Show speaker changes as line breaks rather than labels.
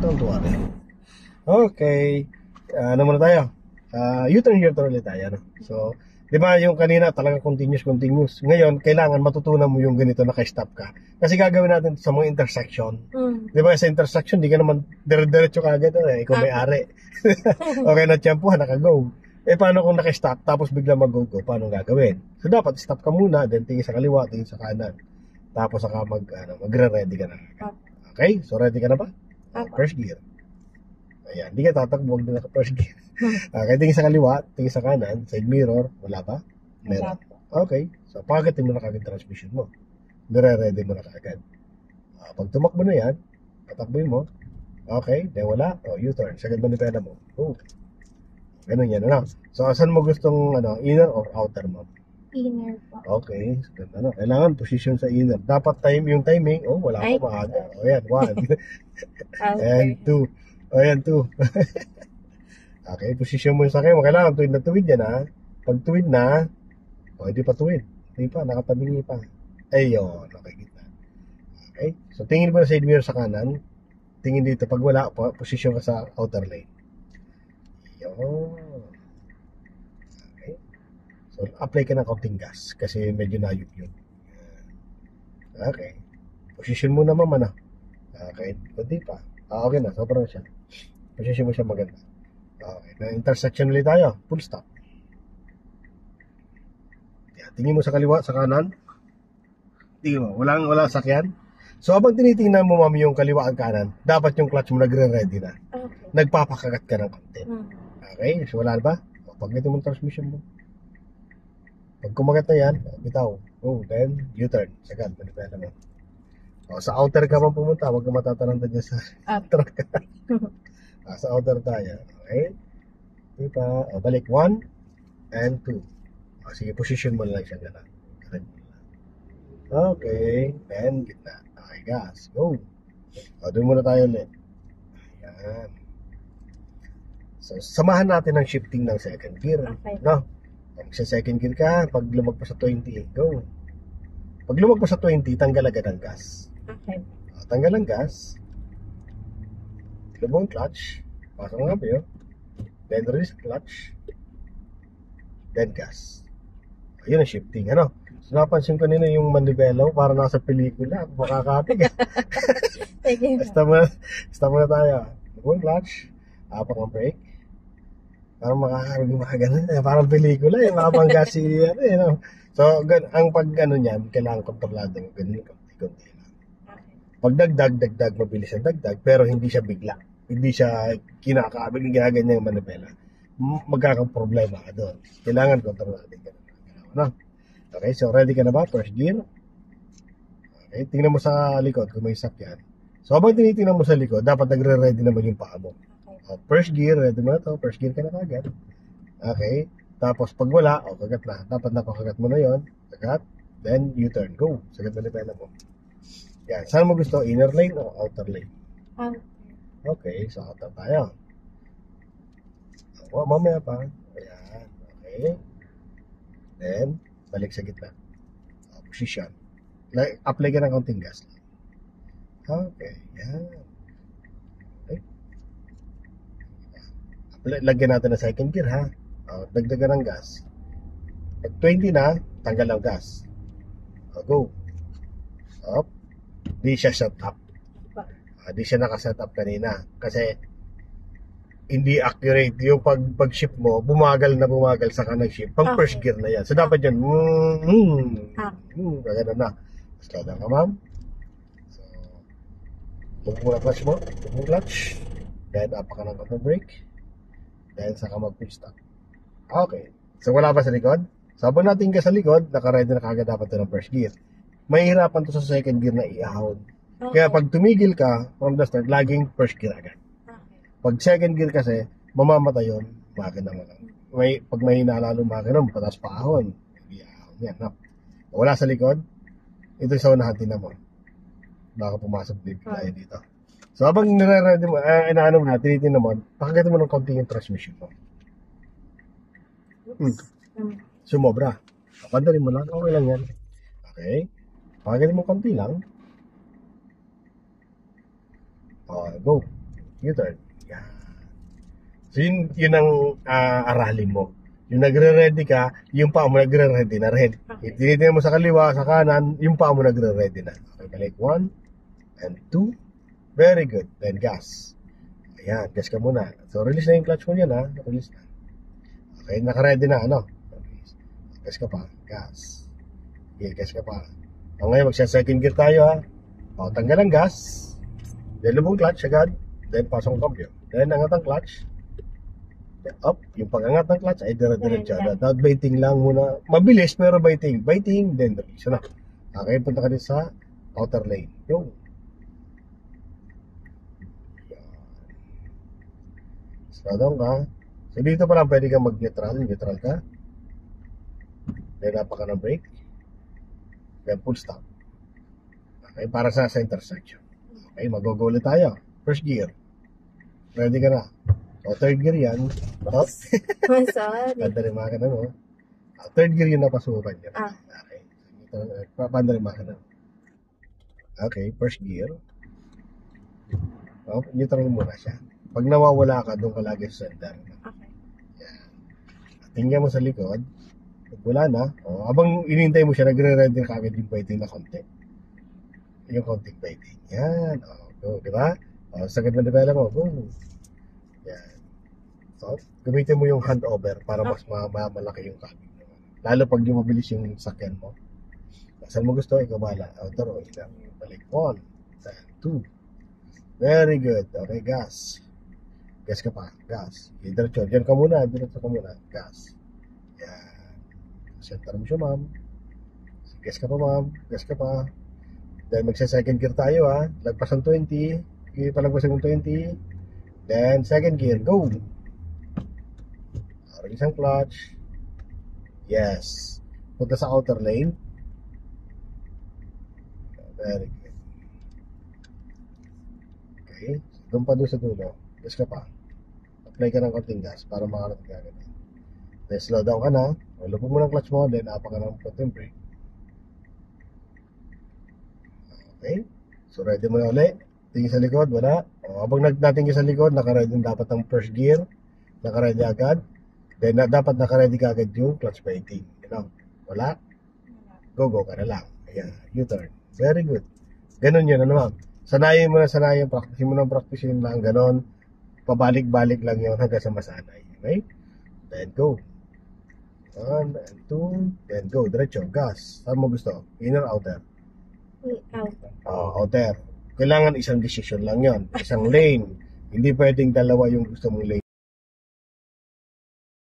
Don't worry. Okay. Ano muna tayo? U-turn here ulit tayo. No? So, di ba yung kanina talagang continuous. Ngayon, kailangan matutunan mo yung ganito naka-stop ka. Kasi gagawin natin sa mga intersection. Di ba sa intersection, di ka naman dire-diretso ka agad. Ikaw may-ari. Okay na tiyempuhan, naka-go. Paano kung naka-stop tapos bigla mag-go-go? Paano gagawin? So, dapat stop ka muna, then tingin sa kaliwa, tingin sa kanan. Tapos saka magre-ready ka na. Okay? So, ready ka na ba? First gear. Ayan, hindi ka tatakbo, huwag na naka-first gear. Okay, tingin sa kaliwa, tingin sa kanan, side mirror, wala pa? Meron. Okay, so pagatin mo na kagad transmission mo. Nire-ready mo na kagad. Pag tumakbo na yan, patakboin mo. Okay, then wala. U-turn, sagad mo nipela mo. Ganun yan, ano? So, saan mo gustong, inner or outer mo?
Inner po.
Okay, so, kailangan position sa inner. Dapat yung timing, wala pa maaga. Ayan, 1. And 2. Ayan, 2. Okay, position mo yung sakay mo. Kailangan tuwid na tuwid yan, ha? Pag tuwid na, hindi pa tuwid. Hindi pa, nakatabingi pa. Ayun, okay, gitna. Okay, so tingin mo na side mirror sa kanan. Tingin dito, pag wala, position ka sa outer lane. Ayun. Okay. So, apply ka ng kaunting gas kasi medyo nayok yun. Okay. Position mo na mama na. Okay, hindi pa. Okay na, sobrang siya. Position mo siya maganda. Okay, na intersection ulit tayo. Full stop. Yan, tingin mo sa kaliwa, sa kanan. Tingin mo, walang sakyan. So, habang tinitingnan mo, mami, yung kaliwa at kanan, dapat yung clutch mo nagre-ready na.
Okay.
Nagpapakagat ka ng konti. Okay, so wala ba? Pagkita mo yung transmission mo. Pag kumagat na yan, bitaw. Then, U-turn. Sagad, manipela mo. Sa outer ka man pumunta, huwag ka matataranta dyan sa truck. Sa outer tayo. Okay? Diba? Balik 1 and 2. Sige, position mo lang siya gano'n. Okay. And gitna. Okay, gas. Go. Doon muna tayo ulit. Ayan. So, samahan natin ang shifting ng second gear.
Okay.
No? Pag sa second gear ka, pag lumagpas sa 20, go. Pag lumagpas sa 20, tanggal agad ang gas.
Okay.
Tanggal ang gas. Lubong clutch. Pasok nga po yun. Then release clutch. Then gas. Ayun ang shifting. Ano? So napansin ko nila yung manibelaw para nasa pelikula. Makakapig. Basta muna tayo. Lubong clutch. Apak ang brake. Parang makakapig mga ganun. Parang pelikula. Mabang gas no? So ang pag niyan, kailangan kontrolado. Ganun konti-konti lang. Pag dagdag, mabilis ang dagdag. Pero hindi siya bigla. Hindi siya kinakabig, ginaganyan yung manipela. Magkakaproblema ka doon. Kailangan kontrol natin ka na. Okay, so ready ka na ba? First gear. Okay, tingnan mo sa likod kung may sakyan. So habang tinitingnan mo sa likod, dapat nagre-ready naman yung paa mo. First gear, ready mo na to. First gear ka na kagad. Okay, tapos pag wala, kagat na. Dapat napakagat mo na yon. Kagat, then U-turn. Go. Sagat manipela mo. Yan. Saan mo gusto? Inner lane o outer lane? Okay, so outer tayo. Mamaya pa. Ayan, okay. Then, balik sa gitna. Position. Apply ka ng kaunting gas. Okay, yan. Okay. Lagyan natin ng second gear, ha? Dagdagan ng gas. Pag 20 na, tanggal ang gas. Go. Up. Di siya shut up. Di siya naka-set up kanina kasi hindi accurate yung pag-shift mo, bumagal sa kanang shift pang first gear na yan. So dapat yan gano'n na. Slow down ka, ma'am. So huwag mo na clutch mo, then up ka ng auto brake, then saka mag-push stop. Okay, so wala pa sa likod? So habang natin ka sa likod, naka-ready na kagad dapat ito ng first gear. Mahihirapan to sa second gear na i-ahon. Kaya pag tumigil ka from the start, laging first gear agad. Pag second gear kasi, mamamatay yun, makina mo lang. Pag may hinalalo makina mo, patas pa ahon. Hindi ahon yan. No? Wala sa likod, ito yung sa unahan, tinan mo. Baka pumasok din tayo dito. So habang nire-ready mo, inaano mo na, tinitin mo, pakagatan mo ng konting yung transmission mo. Sumobra. Pandalin mo lang, okay lang yan. Okay. Pakagatan mo konti lang. Go. U-turn. Yan. So, yun ang aralin mo. Yung nagre-ready ka, yung paa mo nagre-ready na rin.
Okay.
Tinitingnan mo sa kaliwa, sa kanan, yung paa mo nagre-ready na. Okay, balik. 1 and 2. Very good. Then gas. Ayan, gas ka muna. So, release na yung clutch mo yan, ha? Release na. Okay, naka-ready na, ano? Release. Gas ka pa. Gas. Okay, gas ka pa. O ngayon, magsa-second gear tayo, ha? O, tanggal ang gas. Then, lubog clutch agad. Then, pasok ang cambio. Then, angat ang clutch. Then, up. Yung pag-angat ng clutch ay dire-diretso. Without biting lang muna. Mabilis, pero biting. Biting, then release. Ano? Okay, punta ka din sa outer lane. Yung. Slow down ka. So, dito pa lang pwede kang mag-neutral. Neutral ka. Then, napa ka ng brake. Then, full stop. Okay, para sa intersection. Okay, mag-go ulit tayo. First gear. Ready ka na. So, third gear yan. Up.
Sorry.
Pandarima ka na, no? Third gear yung napasukan niya.
Ah.
Okay. Pandarima ka na. Okay, first gear. Oh, neutral muna siya. Pag nawawala ka, doon ka lagi sa center.
Okay.
Yan. Tingnan mo sa likod. Pag wala na, habang inintay mo siya, nagre-ready ka agad yung biting na konti. Yung konting biting. Yan. Go, di ba? Sagad na develop mo. Go. Yan. So, gamitin mo yung handover para mas malaki yung cabin. Lalo pag yung mabilis yung sakyan mo. Saan mo gusto, ikaw bahala. Outer o ilang. Balik. 1, 2. Very good. Okay, gas. Gas ka pa. Gas. Diretso. Diyan ka muna. Diretso ka muna. Gas. Yan. Center mo siya, ma'am. Gas ka pa, ma'am. Gas ka pa. Then, magsa-second gear tayo, ha. Lagpas ang 20. Palagpas ang 20. Then, second gear. Go. Release ang clutch. Yes. Punta sa outer lane. Very good. Okay. Doon pa doon sa dulo. Gas ka pa. Apply ka ng konting gas para makarating ka agad. Then, slow down ka na. Lupog mo ng clutch mo. Then, apa ka ng konting brake. Okay. So, ready mo na ulit. Tingin sa likod. Wala. Habang natingin sa likod, naka-ready dapat ang first gear. Naka-ready agad. Then, dapat naka-ready ka agad yung clutch biting. You know? Wala. Go ka na lang. Ayan. U-turn. Very good. Ganun yun, ano ma'am? Sanayin mo na sanayin. Practicein lang. Ganon. Pabalik-balik lang yun hanggang sa masanay. Okay? Then, go. 1 and 2. Then, go. Diretso. Gas. Saan mo gusto? Inner, outer?
Outer.
Outer. Kailangan isang decision lang yon, isang lane. Hindi pwedeng dalawa yung gusto mong lane.